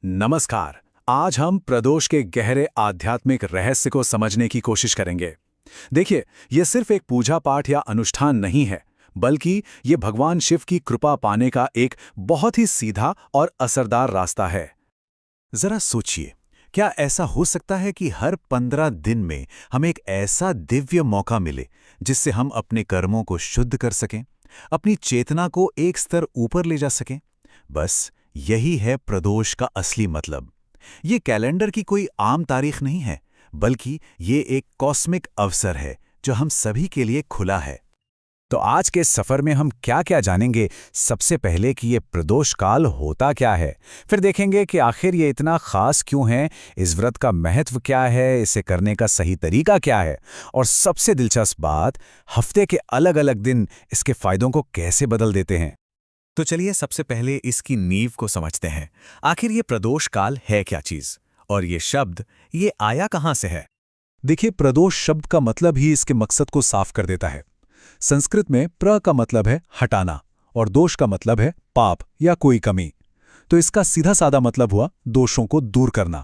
नमस्कार। आज हम प्रदोष के गहरे आध्यात्मिक रहस्य को समझने की कोशिश करेंगे। देखिए, यह सिर्फ एक पूजा पाठ या अनुष्ठान नहीं है, बल्कि ये भगवान शिव की कृपा पाने का एक बहुत ही सीधा और असरदार रास्ता है। जरा सोचिए, क्या ऐसा हो सकता है कि हर 15 दिन में हमें एक ऐसा दिव्य मौका मिले जिससे हम अपने कर्मों को शुद्ध कर सकें, अपनी चेतना को एक स्तर ऊपर ले जा सकें? बस यही है प्रदोष का असली मतलब। ये कैलेंडर की कोई आम तारीख नहीं है, बल्कि ये एक कॉस्मिक अवसर है जो हम सभी के लिए खुला है। तो आज के सफर में हम क्या क्या जानेंगे। सबसे पहले कि ये प्रदोष काल होता क्या है, फिर देखेंगे कि आखिर ये इतना खास क्यों है, इस व्रत का महत्व क्या है, इसे करने का सही तरीका क्या है, और सबसे दिलचस्प बात, हफ्ते के अलग अलग दिन इसके फायदों को कैसे बदल देते हैं। तो चलिए सबसे पहले इसकी नींव को समझते हैं। आखिर ये प्रदोष काल है क्या चीज, और ये शब्द ये आया कहाँ से है? देखिए, प्रदोष शब्द का मतलब ही इसके मकसद को साफ कर देता है। संस्कृत में प्र का मतलब है हटाना और दोष का मतलब है पाप या कोई कमी। तो इसका सीधा साधा मतलब हुआ दोषों को दूर करना।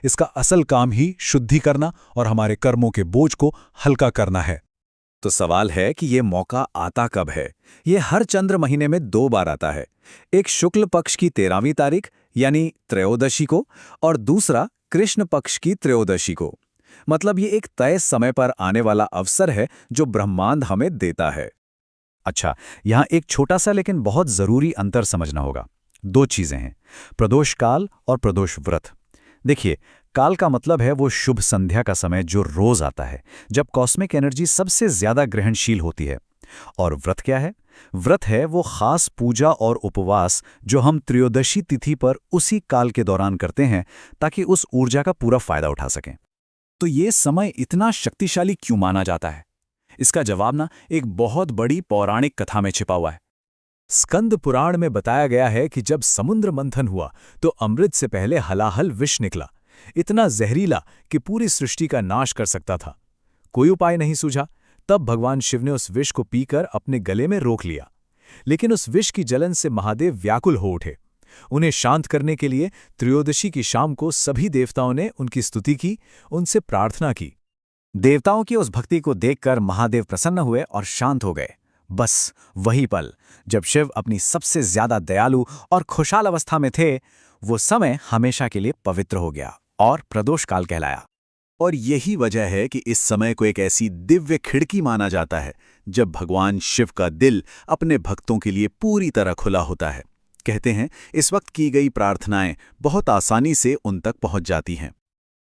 इसका असल काम ही शुद्धि करना और हमारे कर्मों के बोझ को हल्का करना है। तो सवाल है कि ये मौका आता कब है? ये हर चंद्र महीने में 2 बार आता है। एक शुक्ल पक्ष की 13वीं तारीख यानी त्रयोदशी को, और दूसरा कृष्ण पक्ष की त्रयोदशी को। मतलब ये एक तय समय पर आने वाला अवसर है जो ब्रह्मांड हमें देता है। अच्छा, यहाँ एक छोटा सा लेकिन बहुत जरूरी अंतर समझना होगा। 2 चीजें हैं, प्रदोष काल और प्रदोष व्रत। देखिए, काल का मतलब है वो शुभ संध्या का समय जो रोज आता है, जब कॉस्मिक एनर्जी सबसे ज्यादा ग्रहणशील होती है। और व्रत क्या है? व्रत है वो खास पूजा और उपवास जो हम त्रयोदशी तिथि पर उसी काल के दौरान करते हैं, ताकि उस ऊर्जा का पूरा फायदा उठा सकें। तो ये समय इतना शक्तिशाली क्यों माना जाता है? इसका जवाब ना एक बहुत बड़ी पौराणिक कथा में छिपा हुआ है। स्कंद पुराण में बताया गया है कि जब समुद्र मंथन हुआ तो अमृत से पहले हलाहल विष निकला, इतना जहरीला कि पूरी सृष्टि का नाश कर सकता था। कोई उपाय नहीं सूझा। तब भगवान शिव ने उस विष को पीकर अपने गले में रोक लिया। लेकिन उस विष की जलन से महादेव व्याकुल हो उठे। उन्हें शांत करने के लिए त्रयोदशी की शाम को सभी देवताओं ने उनकी स्तुति की, उनसे प्रार्थना की। देवताओं की उस भक्ति को देखकर महादेव प्रसन्न हुए और शांत हो गए। बस वही पल, जब शिव अपनी सबसे ज्यादा दयालु और खुशहाल अवस्था में थे, वो समय हमेशा के लिए पवित्र हो गया और प्रदोष काल कहलाया। और यही वजह है कि इस समय को एक ऐसी दिव्य खिड़की माना जाता है जब भगवान शिव का दिल अपने भक्तों के लिए पूरी तरह खुला होता है। कहते हैं इस वक्त की गई प्रार्थनाएं बहुत आसानी से उन तक पहुंच जाती हैं।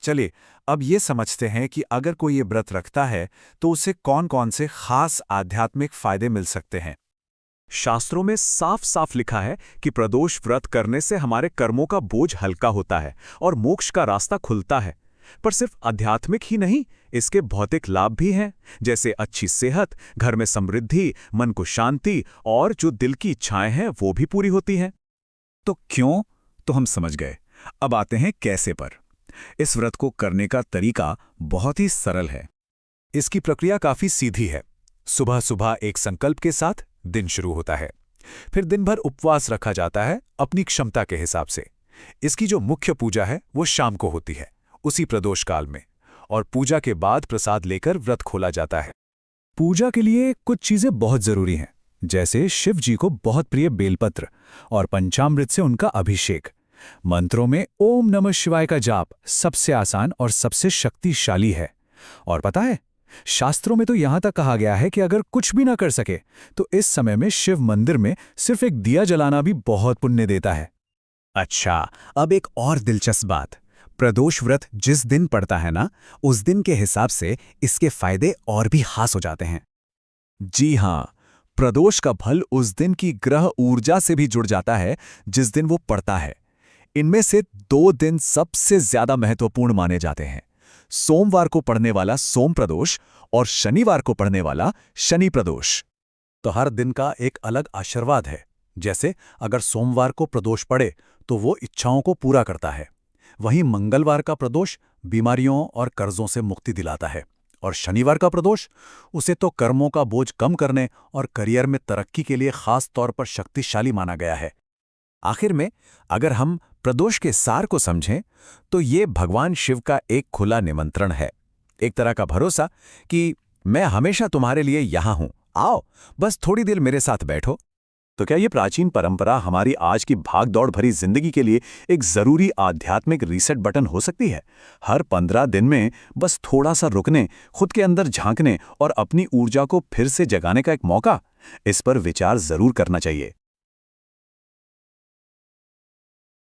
चलिए, अब ये समझते हैं कि अगर कोई ये व्रत रखता है तो उसे कौन-कौन से खास आध्यात्मिक फायदे मिल सकते हैं। शास्त्रों में साफ साफ लिखा है कि प्रदोष व्रत करने से हमारे कर्मों का बोझ हल्का होता है और मोक्ष का रास्ता खुलता है। पर सिर्फ आध्यात्मिक ही नहीं, इसके भौतिक लाभ भी हैं, जैसे अच्छी सेहत, घर में समृद्धि, मन को शांति, और जो दिल की इच्छाएं हैं वो भी पूरी होती हैं। तो क्यों? तो हम समझ गए। अब आते हैं कैसे पर। इस व्रत को करने का तरीका बहुत ही सरल है। इसकी प्रक्रिया काफी सीधी है। सुबह सुबह एक संकल्प के साथ दिन शुरू होता है। फिर दिन भर उपवास रखा जाता है अपनी क्षमता के हिसाब से। इसकी जो मुख्य पूजा है वो शाम को होती है, उसी प्रदोष काल में, और पूजा के बाद प्रसाद लेकर व्रत खोला जाता है। पूजा के लिए कुछ चीजें बहुत जरूरी हैं, जैसे शिव जी को बहुत प्रिय बेलपत्र और पंचामृत से उनका अभिषेक। मंत्रों में ओम नमः शिवाय का जाप सबसे आसान और सबसे शक्तिशाली है। और पता है, शास्त्रों में तो यहां तक कहा गया है कि अगर कुछ भी ना कर सके तो इस समय में शिव मंदिर में सिर्फ एक दिया जलाना भी बहुत पुण्य देता है। अच्छा, अब एक और दिलचस्प बात, प्रदोष व्रत जिस दिन पड़ता है ना, उस दिन के हिसाब से इसके फायदे और भी खास हो जाते हैं। जी हां, प्रदोष का फल उस दिन की ग्रह ऊर्जा से भी जुड़ जाता है जिस दिन वो पड़ता है। इनमें से 2 दिन सबसे ज्यादा महत्वपूर्ण माने जाते हैं। सोमवार को पड़ने वाला सोम प्रदोष और शनिवार को पड़ने वाला शनि प्रदोष। तो हर दिन का एक अलग आशीर्वाद है। जैसे अगर सोमवार को प्रदोष पड़े तो वो इच्छाओं को पूरा करता है। वहीं मंगलवार का प्रदोष बीमारियों और कर्जों से मुक्ति दिलाता है, और शनिवार का प्रदोष उसे तो कर्मों का बोझ कम करने और करियर में तरक्की के लिए खास तौर पर शक्तिशाली माना गया है। आखिर में, अगर हम प्रदोष के सार को समझें तो ये भगवान शिव का एक खुला निमंत्रण है, एक तरह का भरोसा कि मैं हमेशा तुम्हारे लिए यहां हूं, आओ बस थोड़ी देर मेरे साथ बैठो। तो क्या ये प्राचीन परंपरा हमारी आज की भाग-दौड़ भरी जिंदगी के लिए एक जरूरी आध्यात्मिक रीसेट बटन हो सकती है? हर 15 दिन में बस थोड़ा सा रुकने, खुद के अंदर झांकने और अपनी ऊर्जा को फिर से जगाने का एक मौका? इस पर विचार जरूर करना चाहिए।